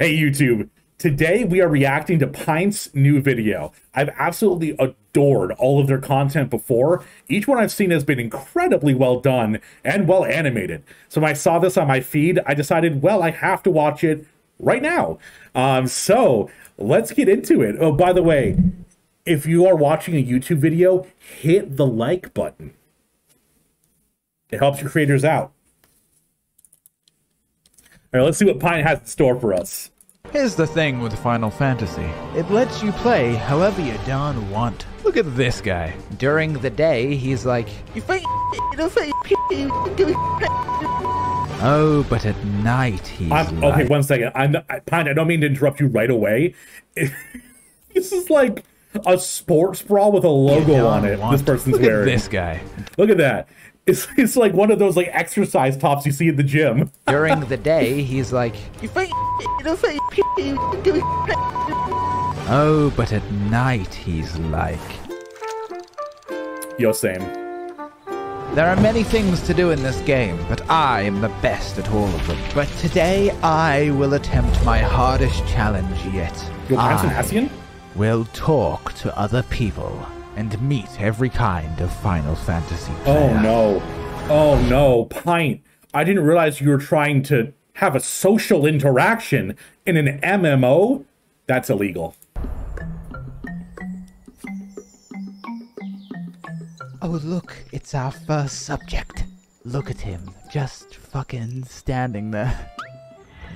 Hey YouTube, today we are reacting to Pint's new video. I've absolutely adored all of their content before. Each one I've seen has been incredibly well done and well animated. So when I saw this on my feed, I decided, well, I have to watch it right now. So let's get into it. Oh, by the way, if you are watching a YouTube video, hit the like button. It helps your creators out. All right, let's see what Pint has in store for us. Here's the thing with Final Fantasy. It lets you play however you darn want. Look at this guy. During the day, he's like, oh, but at night, he's like... Okay, one second. Pint, I don't mean to interrupt you right away. This is like a sports bra with a logo on it this person's Look wearing. At this guy. Look at that. It's like one of those like exercise tops you see at the gym. During the day, he's like, oh, but at night, he's like... Yo, same. There are many things to do in this game, but I am the best at all of them. But today, I will attempt my hardest challenge yet. Yo, Pint's an Asian? Will talk to other people and meet every kind of Final Fantasy player. Oh no. Oh no, Pint. I didn't realize you were trying to have a social interaction in an MMO. That's illegal. Oh look, it's our first subject. Look at him, just fucking standing there.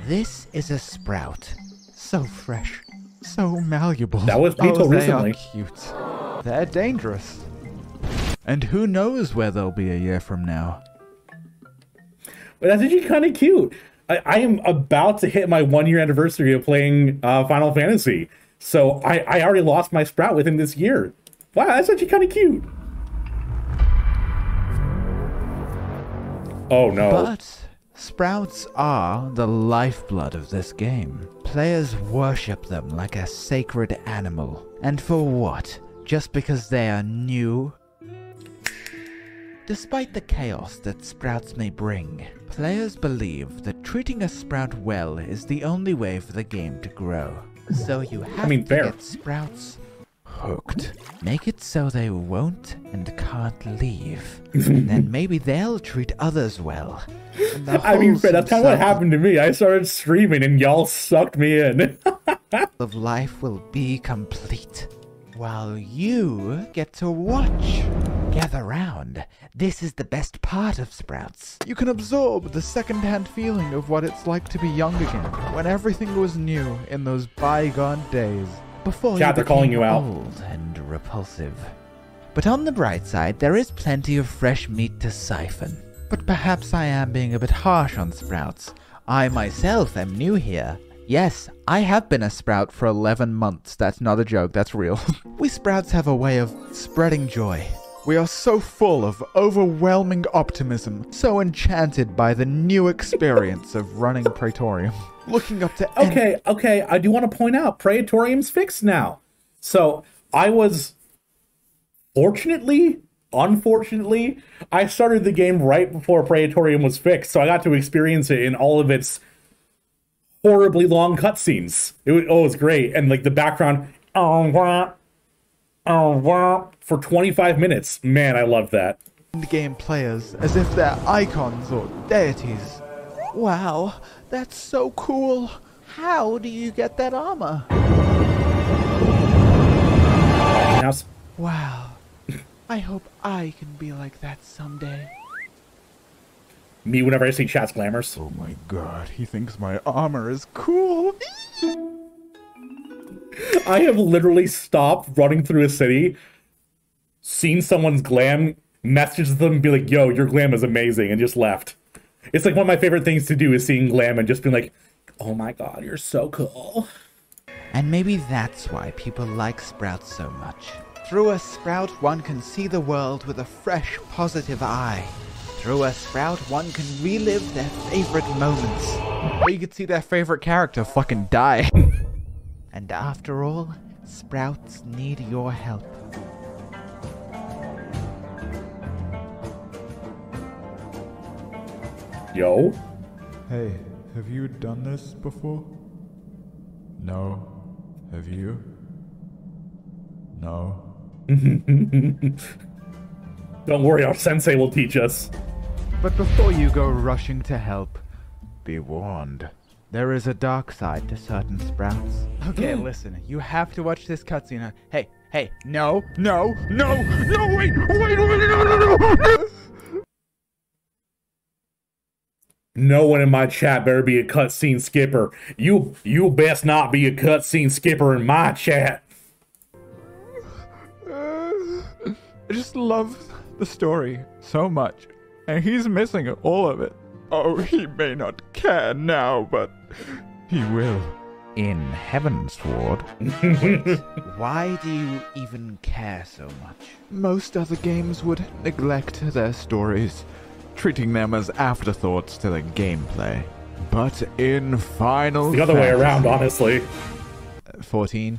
This is a Sprout. So fresh, so malleable. That was Pito recently. They are cute. They're dangerous. And who knows where they'll be a year from now. But that's actually kind of cute. I am about to hit my 1-year anniversary of playing Final Fantasy. So I already lost my Sprout within this year. Wow, that's actually kind of cute. Oh no. But Sprouts are the lifeblood of this game. Players worship them like a sacred animal. And for what? Just because they are new? Despite the chaos that Sprouts may bring, players believe that treating a Sprout well is the only way for the game to grow. So you have to get Sprouts hooked. Make it so they won't and can't leave. Then maybe they'll treat others well. I mean, that's kind of what happened to me. I started streaming and y'all sucked me in. Of life will be complete. While you get to watch. Gather round. This is the best part of Sprouts. You can absorb the second-hand feeling of what it's like to be young again, when everything was new in those bygone days. Before Chat, they're calling you out. Old and repulsive. But on the bright side, there is plenty of fresh meat to siphon. But perhaps I am being a bit harsh on Sprouts. I myself am new here. Yes, I have been a Sprout for 11 months. That's not a joke, that's real. We Sprouts have a way of spreading joy. We are so full of overwhelming optimism, so enchanted by the new experience of running Praetorium. Looking up to... Okay, I do want to point out, Praetorium's fixed now. So, I was... Unfortunately, I started the game right before Praetorium was fixed, so I got to experience it in all of its horribly long cutscenes. It was great, and like the background... for 25 minutes. Man, I love that. Game players as if they're icons or deities. Wow, that's so cool. How do you get that armor? Wow. I hope I can be like that someday. Me whenever I see chat's glamours. Oh my god, he thinks my armor is cool. I have literally stopped running through a city, seen someone's glam, messaged them and be like, yo, your glam is amazing, and just left. It's like one of my favorite things to do is seeing glam and just being like, oh my god, you're so cool. And maybe that's why people like Sprouts so much. Through a Sprout, one can see the world with a fresh, positive eye. Through a Sprout, one can relive their favorite moments. Or you could see their favorite character fucking die. And after all, Sprouts need your help. Yo? Hey, have you done this before? No. Have you? No. Don't worry, our sensei will teach us. But before you go rushing to help, be warned. There is a dark side to certain sprouts. Okay, listen. You have to watch this cutscene. Hey, no, wait, no. No one in my chat better be a cutscene skipper. You best not be a cutscene skipper in my chat. I just love the story so much, and he's missing all of it. Oh, he may not care now, but he will. In Heavensward. Wait, why do you even care so much? Most other games would neglect their stories, treating them as afterthoughts to the gameplay. But in Final The other way around, honestly. 14.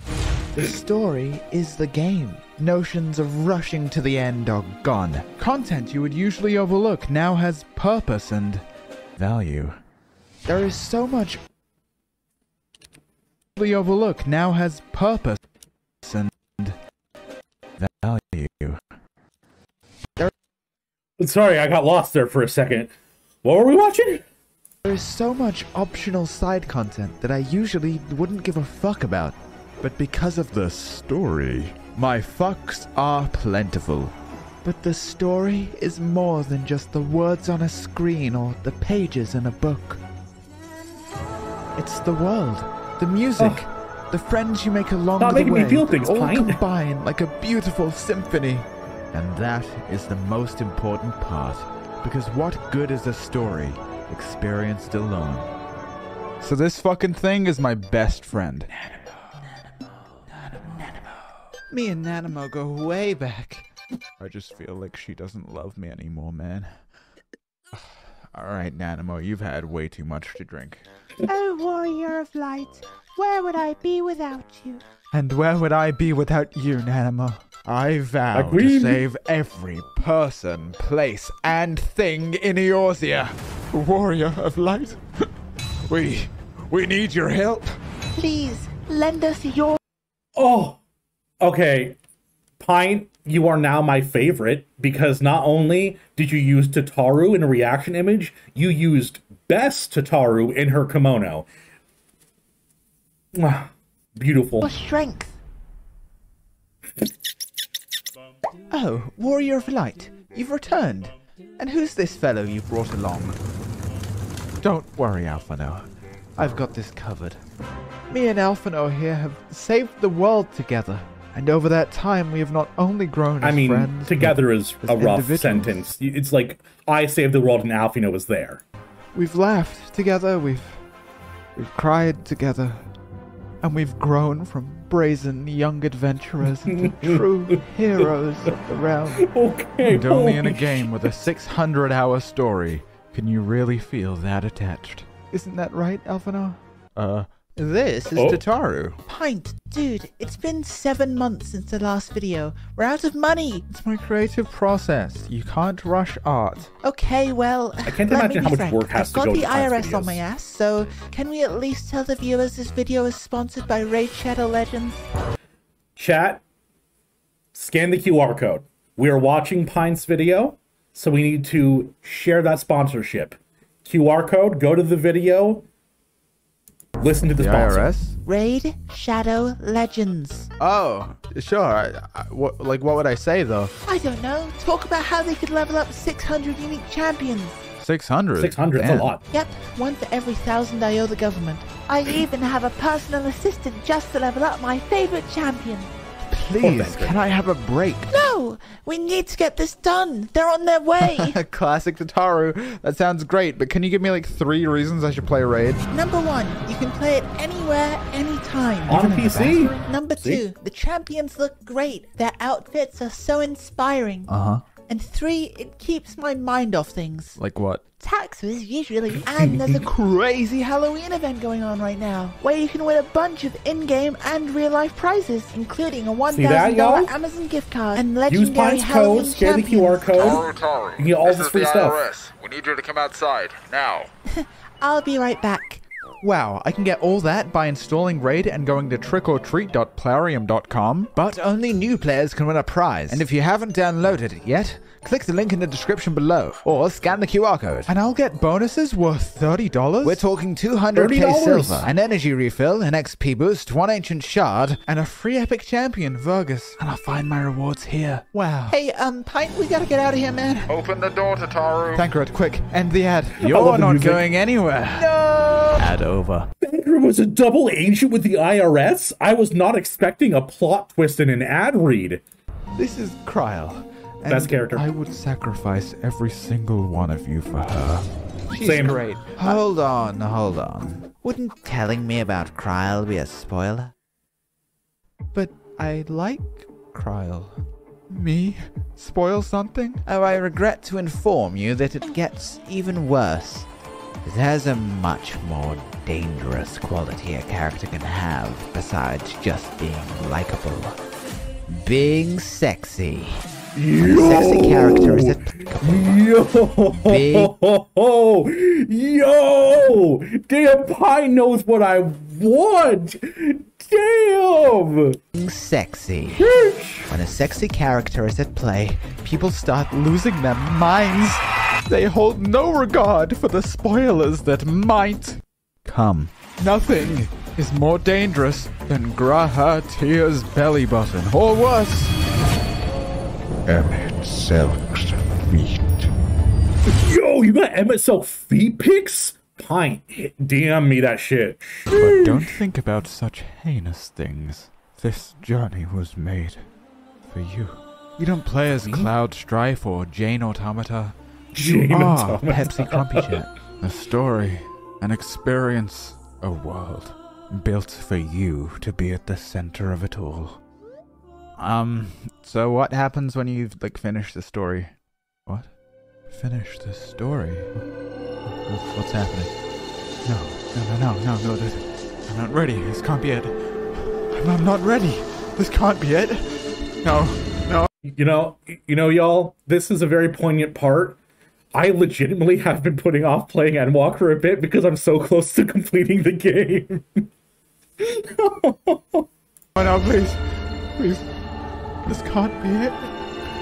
The story is the game. Notions of rushing to the end are gone. Content you would usually overlook now has purpose and value. There is so much overlook now has purpose and value. Sorry, I got lost there for a second. What were we watching? There is so much optional side content that I usually wouldn't give a fuck about. But because of the story, my fucks are plentiful. But the story is more than just the words on a screen or the pages in a book. It's the world, the music, the friends you make along the way, me feel things, all Pint. combine like a beautiful symphony. And that is the most important part, because what good is a story experienced alone? So this fucking thing is my best friend. Me and Nanamo go way back. I just feel like she doesn't love me anymore, man. Alright, Nanamo, you've had way too much to drink. Oh, warrior of light, where would I be without you? And where would I be without you, Nanamo? I vow to Agreed. save every person, place, and thing in Eorzea. Warrior of light, we need your help. Please, lend us your... Oh, okay. Pint, you are now my favorite because not only did you use Tataru in a reaction image, you used Best Tataru in her kimono. Beautiful. strength. Oh, Warrior of Light, you've returned. And who's this fellow you brought along? Don't worry, Alphino. I've got this covered. Me and Alphino here have saved the world together. And over that time, we have not only grown as friends... together is as a rough individuals. sentence. It's like, I saved the world and Alfino was there. We've laughed together, we've cried together, and we've grown from brazen young adventurers into true heroes of the realm. Okay, And only in a holy game with a 600-hour story can you really feel that attached. Isn't that right, Alphino? This is Tataru. Pint, dude, it's been 7 months since the last video. We're out of money. It's my creative process. You can't rush art. Okay, well, I can't let imagine me how be much frank. work has I've to got go the into Pint's IRS on videos. my ass, so can we at least tell the viewers this video is sponsored by Raid Shadow Legends? Chat, scan the QR code. We are watching Pint's video, so we need to share that sponsorship. QR code, go to the video, listen to the sponsor. IRS? Raid Shadow Legends. Oh, sure. What would I say, though? I don't know. Talk about how they could level up 600 unique champions. 600? 600 is a lot. Yep, one for every 1,000 I owe the government. I even have a personal assistant just to level up my favorite champion. Please, can I have a break? No! We need to get this done! They're on their way! Classic Tataru. That sounds great, but can you give me like 3 reasons I should play Raid? Number 1, you can play it anywhere, anytime. On PC. Number 2, the champions look great. Their outfits are so inspiring. Uh-huh. And 3, it keeps my mind off things. Like what? Taxes, usually, and there's a crazy Halloween event going on right now, where you can win a bunch of in-game and real-life prizes, including a $1,000 y'all? Amazon gift card and Use legendary Pint's Halloween code, scan the champions. QR code. You can get all this free stuff. We need you to come outside, now. I'll be right back. Wow, I can get all that by installing Raid and going to trickortreat.plarium.com. But only new players can win a prize. And if you haven't downloaded it yet, click the link in the description below or scan the QR code. And I'll get bonuses worth $30? We're talking 200k silver, an energy refill, an XP boost, one ancient shard, and a free epic champion, Vergus. And I'll find my rewards here. Wow. Hey, Pint, we gotta get out of here, man. Open the door, Tataru. Thancred, quick, end the ad. You're not going anywhere. No! Ad over. Thackeray was a double agent with the IRS? I was not expecting a plot twist in an ad read. This is Kryl. Best character. I would sacrifice every single one of you for her. She's Same. great. Hold on. Wouldn't telling me about Kryl be a spoiler? But I like Kryl. Me? Spoil something? Oh, I regret to inform you that it gets even worse. It has a much more dangerous quality a character can have besides just being likable. Being sexy. When a sexy character is applicable. Yo! Damn, Pine knows what I want! Damn! Being sexy. When a sexy character is at play, people start losing their minds. They hold no regard for the spoilers that might come. Nothing is more dangerous than Graha Tia's belly button, or worse. Emmett Selk's feet. Yo, you got Emmett Selk feet pics? Pint, DM me that shit. But don't think about such heinous things. This journey was made for you. You don't play as Cloud Strife or Jane Automata. You are Pepsi Crumpy Chat. A story, an experience, a world built for you to be at the center of it all. So what happens when you've, finished the story? What? Finish the story? What's happening? No. I'm not ready. This can't be it. I'm not ready. This can't be it. No. You know, y'all, this is a very poignant part. I legitimately have been putting off playing Endwalker a bit because I'm so close to completing the game. Oh no, please. This can't be it.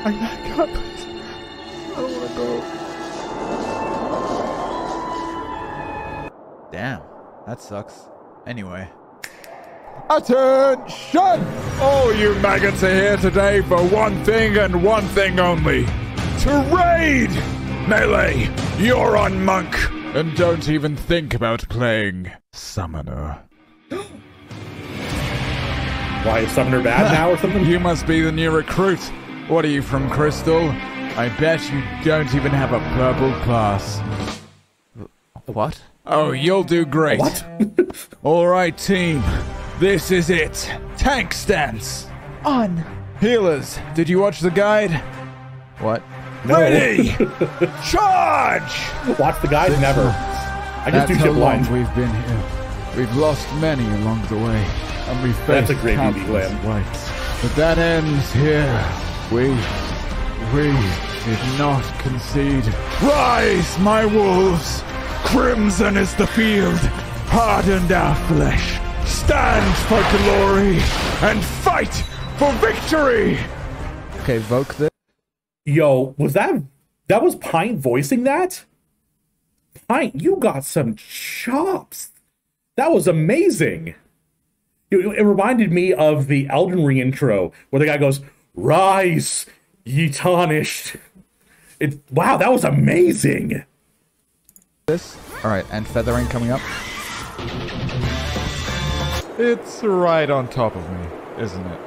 I can't, please. I don't want to go. Damn, that sucks. Anyway. Attention! All you maggots are here today for one thing and one thing only. To raid! Melee, you're on Monk. And don't even think about playing Summoner. Why, is Summoner bad now or something? You must be the new recruit. What are you from, Crystal? I bet you don't even have a purple class. What? Oh, you'll do great. What? Alright, team. This is it. Tank stance. On. Healers, did you watch the guide? What? No. Ready! Charge! Watch the guys? Never. I just do That's how shit long blind. we've been here. We've lost many along the way, and we faced That's a great BB countless Glam. fights. But that ends here. We did not concede. Rise, my wolves! Crimson is the field. Hardened our flesh. Stand for glory and fight for victory! Okay, Voke this. Yo, was that was Pint voicing that? Pint, you got some chops. That was amazing. It reminded me of the Elden Ring intro where the guy goes, "Rise, ye tarnished." Wow, that was amazing. This. Alright, and feathering coming up. It's right on top of me, isn't it?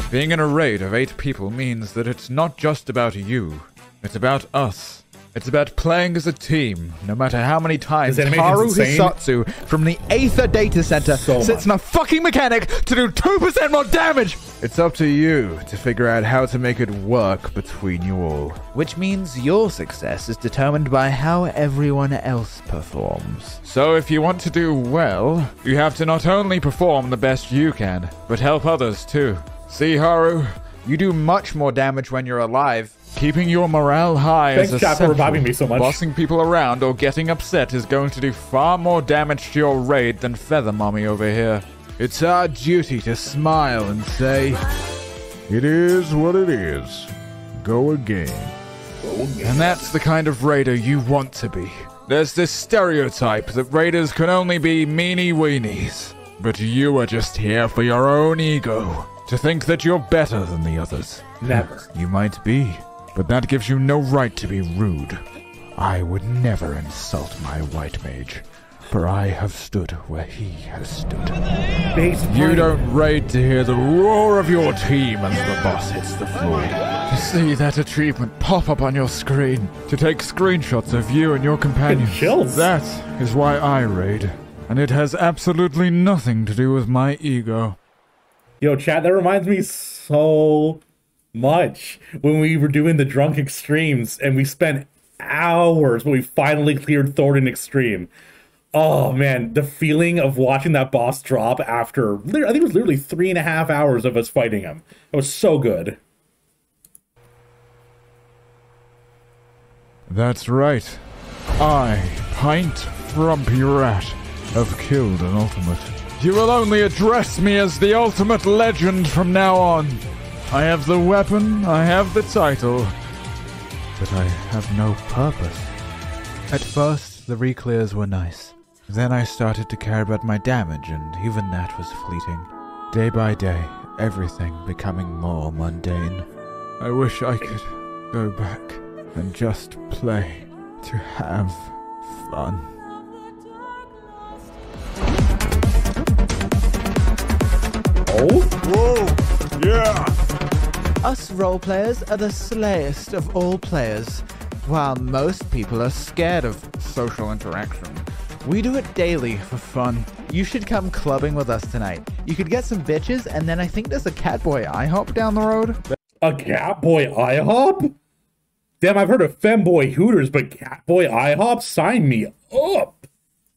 Being in a raid of 8 people means that it's not just about you. It's about us. It's about playing as a team, no matter how many times This animation's Haru insane. Hisatsu from the Aether Data Center So sits in a fucking mechanic to do 2% more damage! It's up to you to figure out how to make it work between you all. Which means your success is determined by how everyone else performs. So if you want to do well, you have to not only perform the best you can, but help others too. See, Haru? You do much more damage when you're alive. Keeping your morale high Thanks, is chat, for essential. reviving me so much. Bossing people around or getting upset is going to do far more damage to your raid than Feather Mommy over here. It's our duty to smile and say, "It is what it is. Go again." And that's the kind of raider you want to be. There's this stereotype that raiders can only be meanie-weenies. But you are just here for your own ego. To think that you're better than the others. Never. You might be, but that gives you no right to be rude. I would never insult my white mage, for I have stood where he has stood. You don't raid to hear the roar of your team as the boss hits the floor. To see that achievement pop up on your screen. To take screenshots of you and your companions. Chills. That is why I raid. And it has absolutely nothing to do with my ego. Yo, chat, that reminds me so much when we were doing the drunk extremes and we spent hours when we finally cleared Thornton Extreme. Oh man, the feeling of watching that boss drop after, I think it was literally 3.5 hours of us fighting him. It was so good. That's right. I, Pint Frumpy Rat, have killed an ultimate. You will only address me as the ultimate legend from now on. I have the weapon, I have the title, but I have no purpose. At first, the reclears were nice. Then I started to care about my damage, and even that was fleeting. Day by day, everything becoming more mundane. I wish I could go back and just play to have fun. Oh? Whoa! Yeah! Us role players are the slayest of all players. While most people are scared of social interaction, we do it daily for fun. You should come clubbing with us tonight. You could get some bitches, and then I think there's a Catboy IHOP down the road. A Catboy IHOP? Damn, I've heard of Femboy Hooters, but Catboy IHOP? Sign me up!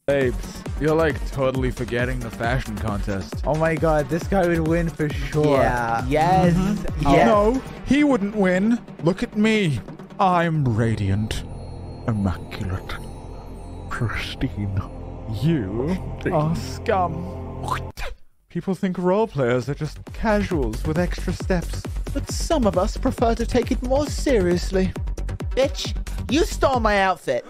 Babes, you're like totally forgetting the fashion contest. Oh my god, this guy would win for sure. Yeah. Yes. Oh Yeah. no, he wouldn't win. Look at me. I'm radiant, immaculate, pristine. You are scum. People think role players are just casuals with extra steps. But some of us prefer to take it more seriously. Bitch, you stole my outfit.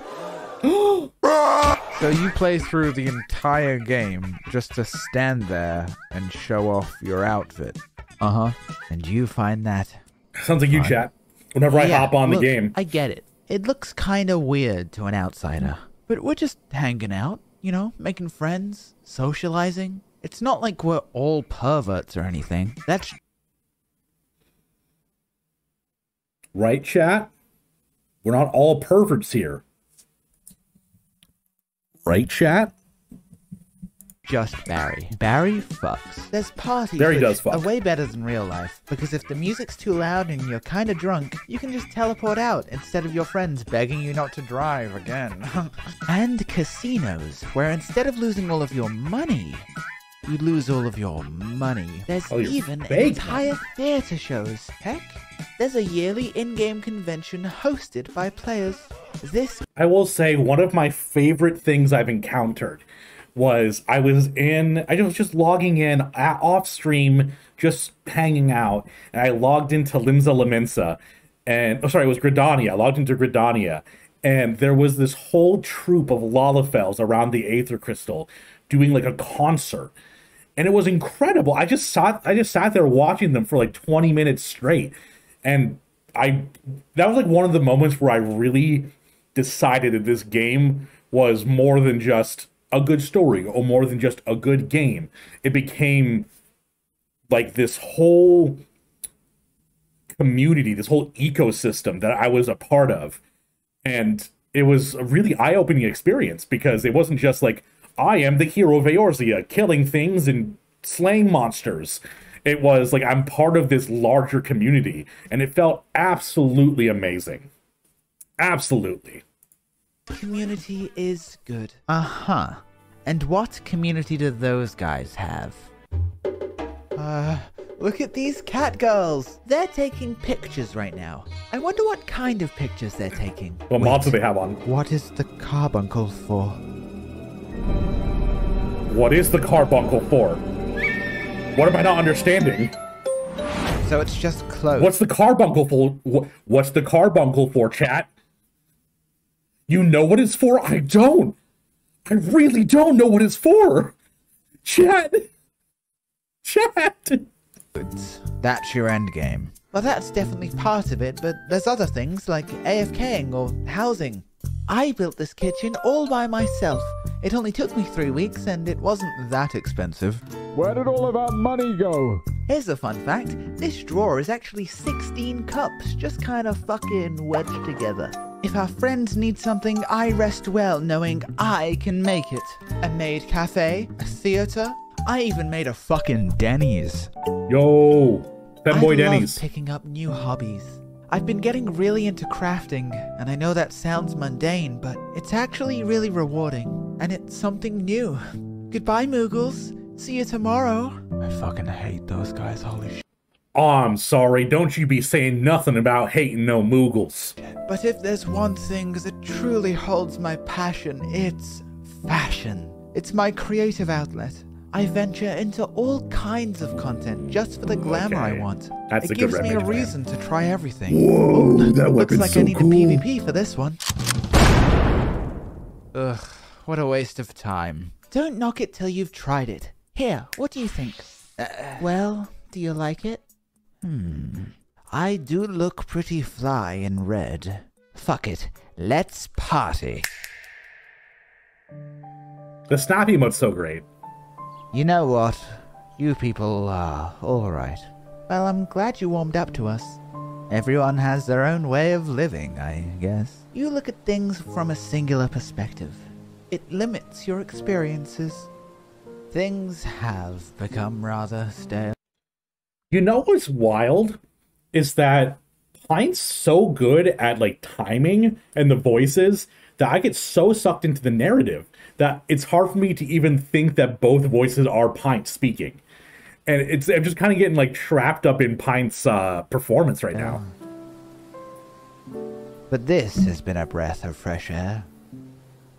So you play through the entire game just to stand there and show off your outfit. Uh-huh. And you find that... Sounds like you, chat. Whenever I hop on look, the game. I get it. It looks kind of weird to an outsider. But we're just hanging out, you know, making friends, socializing. It's not like we're all perverts or anything. That's... Right, chat? We're not all perverts here. Right, chat? just Barry. Barry fucks. There's parties Barry which does fuck. are way better than real life, because if the music's too loud and you're kinda drunk, you can just teleport out instead of your friends begging you not to drive again. And casinos, where instead of losing all of your money, you lose all of your money. There's even entire theater shows. Heck, there's a yearly in-game convention hosted by players. This... I will say one of my favorite things I've encountered was I was just logging in off stream, just hanging out, and I logged into Limsa Laminsa, and it was Gridania. I logged into Gridania, and there was this whole troop of Lalafels around the Aether Crystal doing like a concert, and it was incredible. I just sat there watching them for like 20 minutes straight, and that was like one of the moments where I really decided that this game was more than just a good story or more than just a good game. It became like this whole community, this whole ecosystem that I was a part of. And it was a really eye-opening experience because it wasn't just like, I am the hero of Eorzea, killing things and slaying monsters. It was like, I'm part of this larger community. And it felt absolutely amazing. Absolutely. community is good. Uh-huh. And what community do those guys have? Look at these cat girls. They're taking pictures right now. I wonder what kind of pictures they're taking. What mods do they have on? What is the carbuncle for? What is the carbuncle for? What am I not understanding? So it's just close. What's the carbuncle for? What's the carbuncle for, chat? You know what it's for? I don't. I really don't know what it's for. Chat. Chat. That's your end game. Well, that's definitely part of it, but there's other things like AFKing or housing. I built this kitchen all by myself. It only took me 3 weeks and it wasn't that expensive. Where did all of our money go? Here's a fun fact. This drawer is actually 16 cups, just kind of fucking wedged together. If our friends need something, I rest well knowing I can make it. A maid cafe, a theater, I even made a fucking Denny's. Yo, Femboy I Denny's. love picking up new hobbies. I've been getting really into crafting, and I know that sounds mundane, but it's actually really rewarding, and it's something new. Goodbye, Moogles. See you tomorrow. I fucking hate those guys, holy shit. Oh, I'm sorry. Don't you be saying nothing about hating no Moogles. But if there's one thing that truly holds my passion, it's fashion. It's my creative outlet. I venture into all kinds of content just for the glamour I want. That's a it good gives me a remedy, man. reason to try everything. Whoa, that Looks weapon's like so I need cool. a PvP for this one. Ugh, what a waste of time. Don't knock it till you've tried it. Here, what do you think? Well, do you like it? I do look pretty fly in red. Fuck it, let's party. The snap emote's so great. You know what? You people are alright. Well, I'm glad you warmed up to us. Everyone has their own way of living, I guess. You look at things from a singular perspective. It limits your experiences. Things have become rather stale. You know what's wild? Is that Pint's so good at like timing and the voices that I get so sucked into the narrative that it's hard for me to even think that both voices are Pint speaking. And I'm just kind of getting like trapped up in Pint's performance right now. But this has been a breath of fresh air.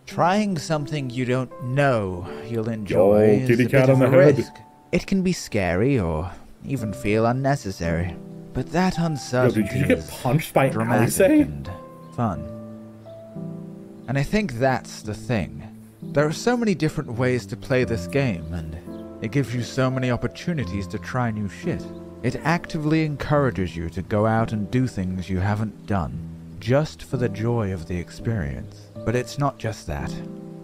Trying something you don't know you'll enjoy is kitty a cat bit on of the a head. risk. It can be scary or even feel unnecessary. But that Yo, uncertainty did you get is punched by dramatic Alice? and fun. And I think that's the thing. There are so many different ways to play this game, and it gives you so many opportunities to try new shit. It actively encourages you to go out and do things you haven't done, just for the joy of the experience. But it's not just that.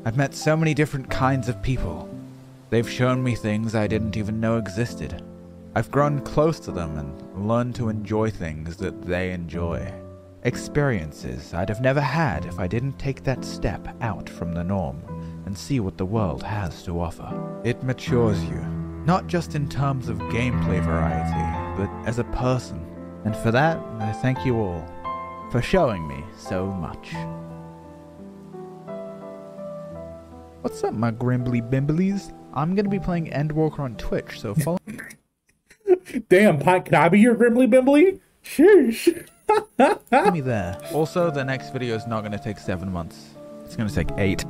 I've met so many different kinds of people. They've shown me things I didn't even know existed. I've grown close to them and learned to enjoy things that they enjoy. Experiences I'd have never had if I didn't take that step out from the norm and see what the world has to offer. It matures you, not just in terms of gameplay variety, but as a person. And for that, I thank you all for showing me so much. What's up, my grimbly bimblies? I'm gonna be playing Endwalker on Twitch, so follow. Damn, Pint, can I be your Grimbly Bimbly? Sheesh. me there. Also, the next video is not gonna take 7 months. It's gonna take 8.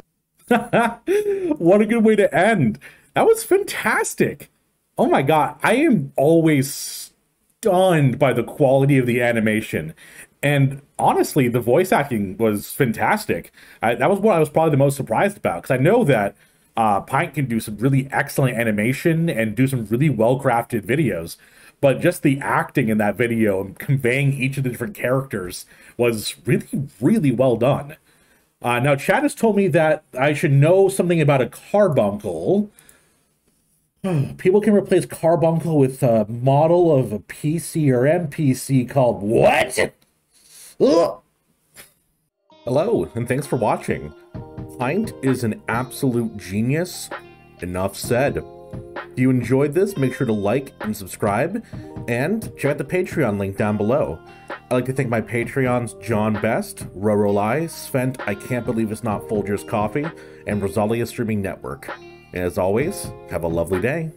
What a good way to end. That was fantastic. Oh my god, I am always stunned by the quality of the animation. And honestly, the voice acting was fantastic. That was what I was probably the most surprised about, because I know that Pint can do some really excellent animation and do some really well-crafted videos. But just the acting in that video and conveying each of the different characters was really, really well done. Now, Chad has told me that I should know something about a carbuncle. People can replace carbuncle with a model of a PC or NPC called what? Ugh. Hello, and thanks for watching. Pint is an absolute genius. Enough said. If you enjoyed this, make sure to like and subscribe, and check out the Patreon link down below. I'd like to thank my Patreons John Best, Roro Lai, Svent, I Can't Believe It's Not Folgers Coffee, and Rosalia Streaming Network. And as always, have a lovely day.